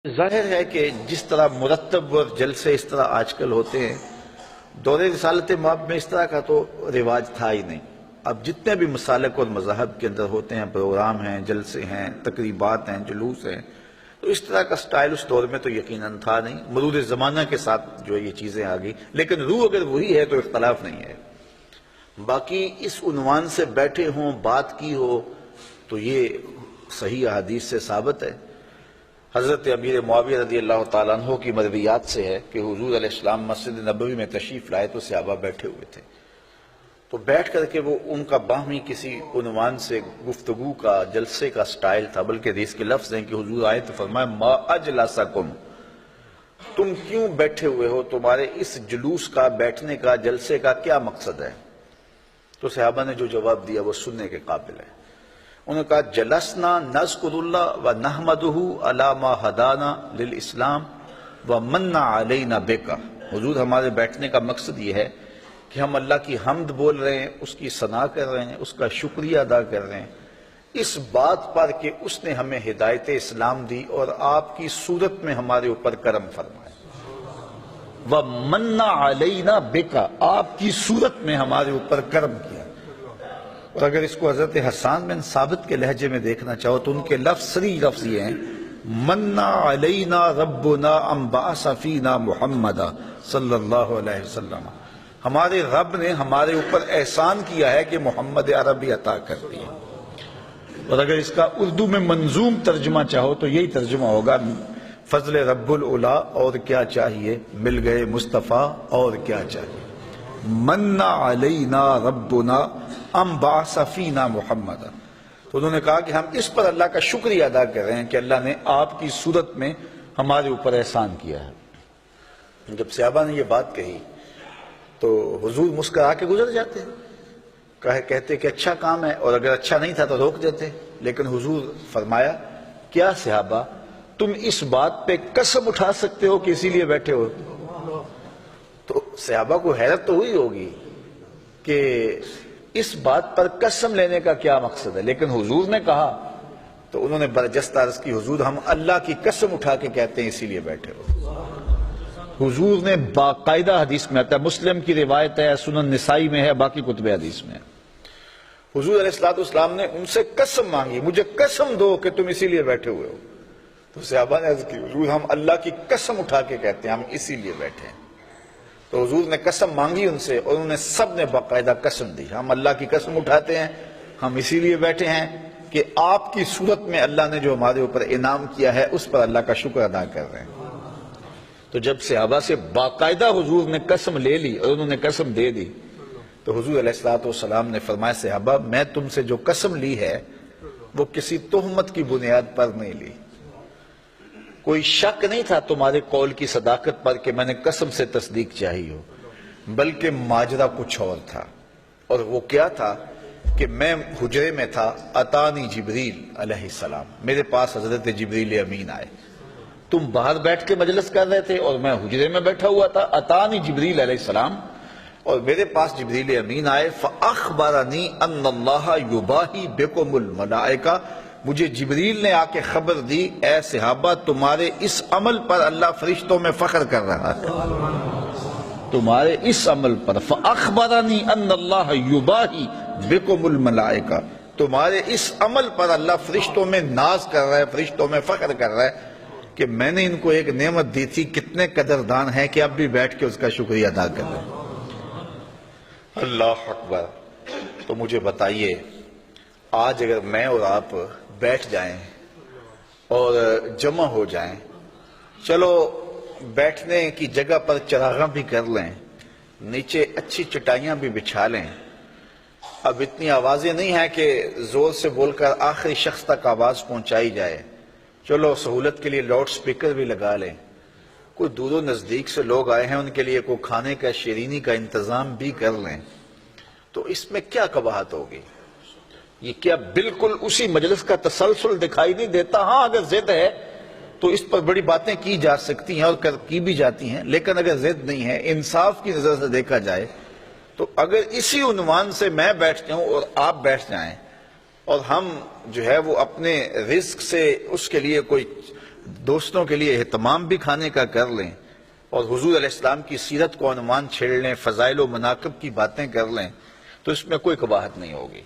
ظاہر ہے کہ جس طرح مرتب اور جلسے اس طرح آج کل ہوتے ہیں، دور رسالت مآب میں اس طرح کا تو رواج تھا ہی نہیں۔ اب جتنے بھی مسالک اور مذاہب کے اندر ہوتے ہیں، پروگرام ہیں، جلسے ہیں، تقریبات ہیں، جلوس ہیں، تو اس طرح کا سٹائل اس دور میں تو یقیناً تھا نہیں۔ مرور زمانہ کے ساتھ جو یہ چیزیں آ گئی، لیکن روح اگر وہی ہے تو اختلاف نہیں ہے۔ باقی اس عنوان سے بیٹھے ہوں، بات کی ہو، تو یہ صحیح احادیث سے ثابت ہے۔ حضرت امیر معاویہ رضی اللہ تعالیٰ عنہ کی مرویات سے ہے کہ حضور علیہ السلام مسجد نبوی میں تشریف لائے تو صحابہ بیٹھے ہوئے تھے، تو بیٹھ کر کے وہ ان کا باہمی کسی عنوان سے گفتگو کا، جلسے کا سٹائل تھا، بلکہ حدیث کے لفظ ہیں کہ حضور آئے تو فرمایا ما اجلسکم، تم کیوں بیٹھے ہوئے ہو، تمہارے اس جلوس کا، بیٹھنے کا، جلسے کا کیا مقصد ہے؟ تو صحابہ نے جو جواب دیا وہ سننے کے قابل ہے۔ انہوں نے کہا جلسنا نذکر اللہ و نحمدہ علی ما ہدانا للاسلام و من علینا بک، حضور ہمارے بیٹھنے کا مقصد یہ ہے کہ ہم اللہ کی حمد بول رہے ہیں، اس کی ثنا کر رہے ہیں، اس کا شکریہ ادا کر رہے ہیں اس بات پر کہ اس نے ہمیں ہدایت اسلام دی اور آپ کی صورت میں ہمارے اوپر کرم فرمایا، وَمَنَّ عَلَيْنَا بِكَ، آپ کی صورت میں ہمارے اوپر کرم کیا۔ اور اگر اس کو حضرت حسان بن ثابت کے لہجے میں دیکھنا چاہو تو ان کے صریح لفظ یہ ہیں مَنَّ عَلَيْنَا رَبُّنَا أَن بَعَثَ فِينَا مُحَمَّدًا صلی اللہ علیہ وسلم، ہمارے رب نے ہمارے اوپر احسان کیا ہے کہ محمد عربی عطا کر دی۔ اور اگر اس کا اردو میں منظوم ترجمہ چاہو تو یہی ترجمہ ہوگا فضل رب العلا، اور کیا چاہیے، مل گئے مصطفیٰ، اور کیا چاہیے۔ من علینا ربنا ام بعث فینا محمد، تو انہوں نے کہا کہ ہم اس پر اللہ کا شکریہ ادا کر رہے ہیں کہ اللہ نے آپ کی صورت میں ہمارے اوپر احسان کیا ہے۔ جب صحابہ نے یہ بات کہی تو حضور مسکرا کے گزر جاتے، کہتے کہ اچھا کام ہے، اور اگر اچھا نہیں تھا تو روک دیتے، لیکن حضور فرمایا کیا صحابہ تم اس بات پہ قسم اٹھا سکتے ہو کہ اسی لیے بیٹھے ہو؟ تو صحابہ کو حیرت تو ہوئی ہوگی کہ اس بات پر قسم لینے کا کیا مقصد ہے، لیکن حضور نے کہا تو انہوں نے برجستہ عرض کی حضور ہم اللہ کی قسم اٹھا کے کہتے ہیں اسی لیے بیٹھے ہو۔ حضور نے باقاعدہ حدیث میں آتا ہے، مسلم کی روایت ہے، سنن نسائی میں ہے، باقی کتب حدیث میں ہے، حضور علیہ السلام نے ان سے قسم مانگی مجھے قسم دو کہ تم اسی لیے بیٹھے ہوئے ہو۔ تو صحابہ نے عرض کی حضور ہم اللہ کی قسم اٹھا کے کہتے ہیں ہم اسی لیے بیٹھے ہیں۔ تو حضور نے قسم مانگی ان سے، اور انہوں نے سب نے باقاعدہ قسم دی ہم اللہ کی قسم اٹھاتے ہیں، ہم اسی لیے بیٹھے ہیں کہ آپ کی صورت میں اللہ نے جو ہمارے اوپر انعام کیا ہے اس پر اللہ کا شکر ادا کر رہے ہیں۔ تو جب صحابہ سے باقاعدہ حضور نے قسم لے لی اور انہوں نے قسم دے دی تو حضور علیہ السلام نے فرمایا صحابہ میں تم سے جو قسم لی ہے وہ کسی تہمت کی بنیاد پر نہیں لی، کوئی شک نہیں تھا تمہارے قول کی صداقت پر کہ میں نے قسم سے تصدیق چاہی ہو، بلکہ ماجرا کچھ اور تھا، اور وہ کیا تھا کہ میں حجرے میں تھا، اتانی جبریل علیہ السلام، میرے پاس حضرت جبریل امین آئے، تم باہر بیٹھ کے مجلس کر رہے تھے اور میں حجرے میں بیٹھا ہوا تھا، اتانی جبریل علیہ السلام، اور میرے پاس جبریل امین آئے، فاخبرنی ان اللہ یباہی بکم الملائکہ، مجھے جبریل نے آ کے خبر دی اے صحابہ تمہارے اس عمل پر اللہ فرشتوں میں فخر کر رہا ہے، تمہارے اس عمل پر، فاخبرنی ان اللہ یباہی بکم الملائکہ، تمہارے اس عمل پر اللہ فرشتوں میں ناز کر رہا ہے، فرشتوں میں فخر کر رہا ہے کہ میں نے ان کو ایک نعمت دی تھی، کتنے قدردان ہیں کہ اب بھی بیٹھ کے اس کا شکریہ ادا کر رہے ہیں۔ اللہ اکبر۔ تو مجھے بتائیے آج اگر میں اور آپ بیٹھ جائیں اور جمع ہو جائیں، چلو بیٹھنے کی جگہ پر چراغاں بھی کر لیں، نیچے اچھی چٹائیاں بھی بچھا لیں، اب اتنی آوازیں نہیں ہیں کہ زور سے بول کر آخری شخص تک آواز پہنچائی جائے، چلو سہولت کے لیے لاؤڈ سپیکر بھی لگا لیں، کوئی دور و نزدیک سے لوگ آئے ہیں ان کے لیے کوئی کھانے کا، شیرینی کا انتظام بھی کر لیں، تو اس میں کیا قباحت ہوگی؟ یہ کیا بالکل اسی مجلس کا تسلسل دکھائی نہیں دیتا؟ ہاں اگر ضد ہے تو اس پر بڑی باتیں کی جا سکتی ہیں اور کی بھی جاتی ہیں، لیکن اگر ضد نہیں ہے، انصاف کی نظر سے دیکھا جائے تو اگر اسی عنوان سے میں بیٹھ جاؤں اور آپ بیٹھ جائیں اور ہم جو ہے وہ اپنے رزق سے اس کے لیے کوئی دوستوں کے لیے اہتمام بھی کھانے کا کر لیں اور حضور علیہ السلام کی سیرت کو عنوان چھیڑ لیں، فضائل و مناقب کی باتیں کر لیں، تو اس میں کوئی قباحت نہیں ہوگی۔